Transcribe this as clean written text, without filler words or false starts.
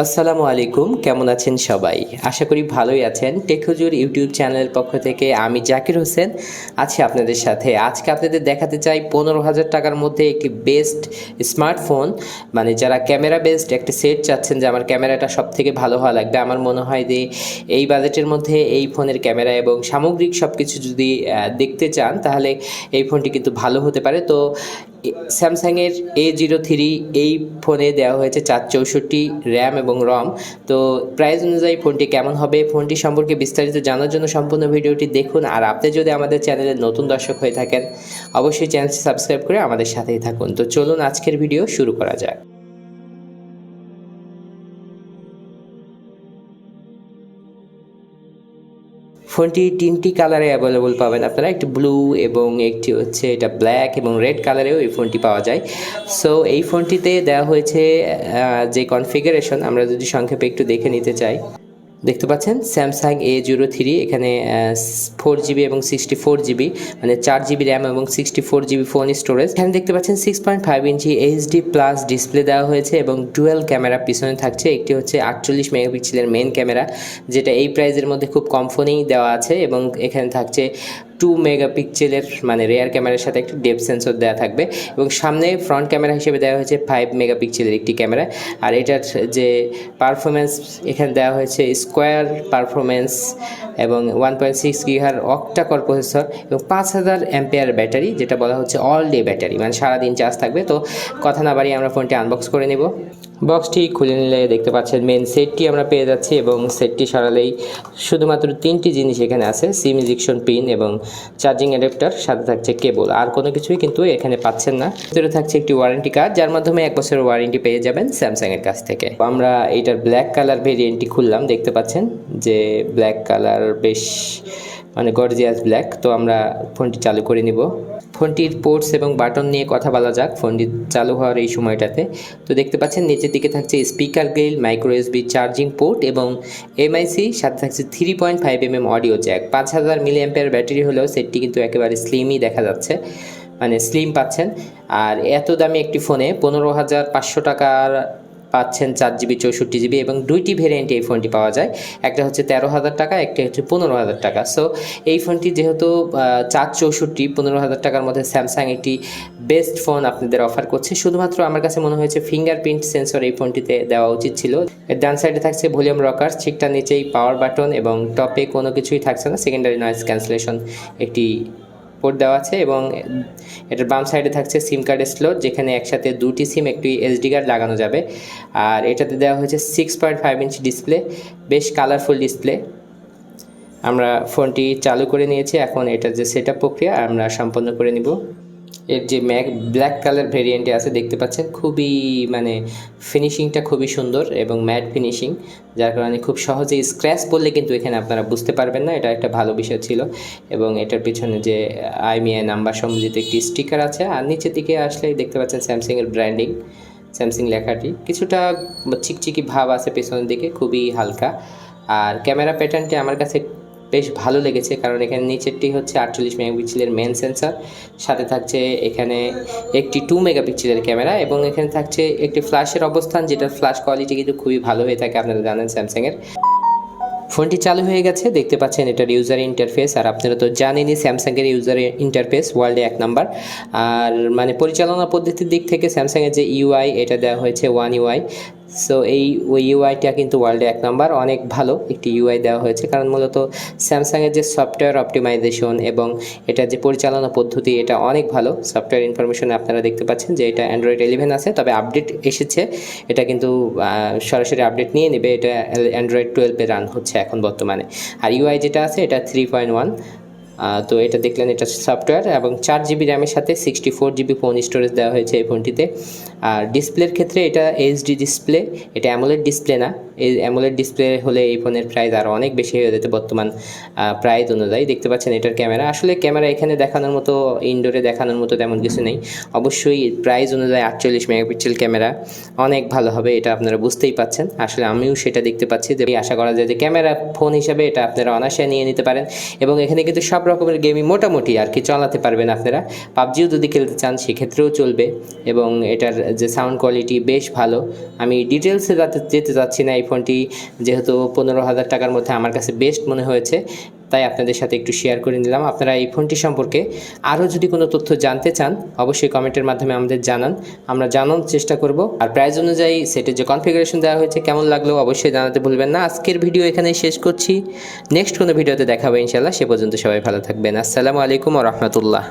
আসসালামু আলাইকুম, কেমন আছেন সবাই? আশা করি ভালোই আছেন। টেক হুজুর ইউটিউব চ্যানেলের পক্ষ থেকে আমি জাকির হোসেন আছি আপনাদের সাথে। আজকে আপনাদের দেখাতে চাই ১৫,০০০ টাকার মধ্যে একটি বেস্ট স্মার্টফোন, মানে যারা ক্যামেরা বেসড একটা সেট চাচ্ছেন যে আমার ক্যামেরাটা সবথেকে ভালো হওয়া লাগবে। আমার মনে হয় যে এই বাজেটের মধ্যে এই ফোনের ক্যামেরা এবং সামগ্রিক সবকিছু যদি দেখতে চান তাহলে এই ফোনটি কিন্তু ভালো হতে পারে। তো স্যামসাংয়ের A03 এই ফোনে দেওয়া হয়েছে ৪৬৪ র্যাম এবং রম। তো প্রাইস অনুযায়ী ফোনটি কেমন হবে, ফোনটি সম্পর্কে বিস্তারিত জানার জন্য সম্পূর্ণ ভিডিওটি দেখুন। আর আপনি যদি আমাদের চ্যানেলের নতুন দর্শক হয়ে থাকেন অবশ্যই চ্যানেলটি সাবস্ক্রাইব করে আমাদের সাথেই থাকুন। তো চলুন আজকের ভিডিও শুরু করা যাক। ফোনটি তিনটি কালারে অ্যাভেলেবল পাবেন আপনারা, একটি ব্লু এবং একটি হচ্ছে এটা ব্ল্যাক এবং রেড কালারেও এই ফোনটি পাওয়া যায়। সো এই ফোনটিতে দেওয়া হয়েছে যে কনফিগারেশন, আমরা যদি সংক্ষেপে একটু দেখে নিতে চাই। দেখতে পাচ্ছেন স্যামসাং A03, এখানে 4GB এবং 64GB, মানে 4GB র্যাম এবং 64GB ফোন স্টোরেজ। এখানে দেখতে পাচ্ছেন 6.5 ইঞ্চি HD প্লাস ডিসপ্লে দেওয়া হয়েছে এবং ডুয়াল ক্যামেরা পিছনে থাকছে। একটি হচ্ছে 48 মেগাপিক্সেলের মেন ক্যামেরা, যেটা এই প্রাইজের মধ্যে খুব কম ফোনেই দেওয়া আছে, এবং এখানে থাকছে 2 মেগাপিক্সেলের মানে রেয়ার ক্যামেরার সাথে একটি ডেপথ সেন্সর দেওয়া থাকবে, এবং সামনে ফ্রন্ট ক্যামেরা হিসেবে দেওয়া হয়েছে 5 মেগাপিক্সেলের একটি ক্যামেরা। আর এটার যে পারফরমেন্স এখানে দেওয়া হয়েছে স্কোয়ার পারফরমেন্স এবং 1.6 গিগাহার্জ অক্টা কোর প্রসেসর এবং 5000 অ্যাম্পিয়ার ব্যাটারি, যেটা বলা হচ্ছে অল ডে ব্যাটারি, মানে সারাদিন চার্জ থাকবে। তো কথা না বাড়িয়ে আমরা ফোনটি আনবক্স করে নেব। বক্সটি খুলে নিলে দেখতে পাচ্ছেন মেন সেটটি আমরা পেয়ে যাচ্ছি, এবং সেটটি সরালেই শুধুমাত্র 3টি জিনিস এখানে আছে: সিম ইজেকশন পিন এবং চার্জিং অ্যাডাপ্টার, সাথে থাকছে কেবল। আর কোনো কিছুই কিন্তু এখানে পাচ্ছেন না। ভিতরে থাকছে একটি ওয়ারেন্টি কার্ড, যার মাধ্যমে 1 বছরের ওয়ারেন্টি পেয়ে যাবেন স্যামসাংয়ের কাছ থেকে। আমরা এইটার ব্ল্যাক কালার ভেরিয়েন্টটি খুললাম, দেখতে পাচ্ছেন যে ব্ল্যাক কালার বেশ মানে গর্জিয়াস ব্ল্যাক। তো আমরা ফোনটি চালু করে নিব। ফোনটির পোর্টস এবং বাটন নিয়ে কথা বলা যাক ফোনটি চালু হওয়ার এই সময়টাতে। তো দেখতে পাচ্ছেন নিচের দিকে থাকছে speaker grill, micro USB charging port এবং MIC, সাথে থাকছে 3.5mm audio Jack. 5000 mAh battery হলেও সেটটি কিন্তু একেবারে স্লিমই দেখা যাচ্ছে, মানে স্লিম পাচ্ছেন। আর এত দামি একটি ফোনে 15,500 টাকার পাচ্ছেন 4GB 64GB, এবং দুইটি ভেরিয়েন্টে এই ফোনটি পাওয়া যায়। একটা হচ্ছে 13,000 টাকা, একটা হচ্ছে 15,000 টাকা। সো এই ফোনটি যেহেতু 464, 15,000 টাকার মধ্যে স্যামসাং একটি বেস্ট ফোন আপনাদের অফার করছে। শুধুমাত্র আমার কাছে মনে হয়েছে ফিঙ্গারপ্রিন্ট সেন্সর এই ফোনটিতে দেওয়া উচিত ছিল। এর ডান সাইডে থাকছে ভলিউম রকার, ঠিকটা নিচেই পাওয়ার বাটন, এবং টপে কোনো কিছুই থাকছে না, সেকেন্ডারি নয়েজ ক্যান্সেলেশন একটি পোর্ট দেওয়া আছে, এবং এটার বাম সাইডে থাকছে সিম কার্ডের স্লট, যেখানে একসাথে দুটি সিম একটি SD কার্ড লাগানো যাবে। আর এটাতে দেওয়া হয়েছে 6.5 ইঞ্চি ডিসপ্লে, বেশ কালারফুল ডিসপ্লে। আমরা ফোনটি চালু করে নিয়েছি, এখন এটার যে সেটআপ প্রক্রিয়া আমরা সম্পন্ন করে নিব। এর যে ব্ল্যাক কালার ভেরিয়েন্টে আছে দেখতে পাচ্ছেন, খুবই মানে ফিনিশিংটা খুবই সুন্দর এবং ম্যাট ফিনিশিং, যার কারণে খুব সহজেই স্ক্র্যাচ পড়লে কিন্তু এখানে আপনারা বুঝতে পারবেন না, এটা একটা ভালো বিষয় ছিল। এবং এটার পিছনে যে IMEI নাম্বার সম্বলিত একটি স্টিকার আছে। আর নিচের দিকে আসলেই দেখতে পাচ্ছেন স্যামসাংয়ের ব্র্যান্ডিং, স্যামসাং লেখাটি কিছুটা চিকচিকি ভাব আছে পেছনের দিকে, খুবই হালকা। আর ক্যামেরা প্যাটার্নটি আমার কাছে বেশ ভালো লেগেছে, কারণ এখানে নিচেরটি হচ্ছে 48 মেগাপিক্সেলের মেন সেন্সর, সাথে থাকছে এখানে একটি 2 মেগাপিক্সেলের ক্যামেরা, এবং এখানে থাকছে একটি ফ্ল্যাশের অবস্থান, যেটার ফ্ল্যাশ কোয়ালিটি কিন্তু খুবই ভালো হয়ে থাকে, আপনারা জানেন স্যামসাংয়ের। ফোনটি চালু হয়ে গেছে, দেখতে পাচ্ছেন এটার ইউজার ইন্টারফেস। আর আপনারা তো জানেনই স্যামসাংয়ের ইউজার ইন্টারফেস ওয়ার্ল্ডে 1 নাম্বার। আর মানে পরিচালনা পদ্ধতির দিক থেকে স্যামসাংয়ের যে UI এটা দেওয়া হয়েছে One UI। সো এই ইউআইটা কিন্তু ওয়ার্ল্ডে 1 নাম্বার, অনেক ভালো একটি UI দেওয়া হয়েছে, কারণ মূলত স্যামসাংয়ের যে সফটওয়্যার অপটিমাইজেশন এবং এটার যে পরিচালনা পদ্ধতি এটা অনেক ভালো। সফটওয়্যার ইনফরমেশনে আপনারা দেখতে পাচ্ছেন যে এটা Android 11 আছে, তবে আপডেট এসেছে, এটা কিন্তু সরাসরি আপডেট নিয়ে নেবে। এটা Android 12-এ রান হচ্ছে এখন বর্তমানে। আর UI যেটা আছে এটা 3.1। তো এটা দেখলেন, এটা সফটওয়্যার, এবং 4GB র্যামের সাথে 64GB ফোন স্টোরেজ দেওয়া হয়েছে এই ফোনটিতে। আর ডিসপ্লের ক্ষেত্রে এটা HD ডিসপ্লে, এটা অ্যামোলেড ডিসপ্লে না। এই অ্যামোলেড ডিসপ্লে হলে এই ফোনের প্রাইস আরও অনেক বেশি হয়ে যেত বর্তমান প্রাইস অনুযায়ী। দেখতে পাচ্ছেন এটার ক্যামেরা, আসলে ক্যামেরা এখানে দেখানোর মতো, ইনডোরে দেখানোর মতো তেমন কিছু নেই। অবশ্যই প্রাইস অনুযায়ী 48 মেগাপিক্সেল ক্যামেরা অনেক ভালো হবে, এটা আপনারা বুঝতেই পাচ্ছেন। আসলে আমিও সেটা দেখতে পাচ্ছি, যে আশা করা যায় যে ক্যামেরা ফোন হিসাবে এটা আপনারা অনায়াসে নিয়ে নিতে পারেন। এবং এখানে কিন্তু সব রকমের গেমই মোটামুটি আর কি চালাতে পারবেন আপনারা। পাবজিও যদি খেলতে চান সেক্ষেত্রেও চলবে, এবং এটার যে সাউন্ড কোয়ালিটি বেশ ভালো। আমি ডিটেলসে যেতে চাচ্ছি না, এই ফোনটি যেহেতু 15,000 টাকার মধ্যে আমার কাছে বেস্ট মনে হয়েছে, তাই আপনাদের সাথে একটু শেয়ার করে নিলাম। আপনারা এই ফোনটি সম্পর্কে আরও যদি কোনো তথ্য জানতে চান অবশ্যই কমেন্টের মাধ্যমে আমাদের জানান, আমরা জানার চেষ্টা করব। আর প্রাইস অনুযায়ী সেটের যে কনফিগারেশন দেওয়া হয়েছে কেমন লাগলো অবশ্যই জানাতে ভুলবেন না। আজকের ভিডিও এখানেই শেষ করছি, নেক্সট কোনো ভিডিওতে দেখা হবে ইনশাল্লাহ। সে পর্যন্ত সবাই ভালো থাকবেন। আসসালামু আলাইকুম ওয়া রাহমাতুল্লাহ।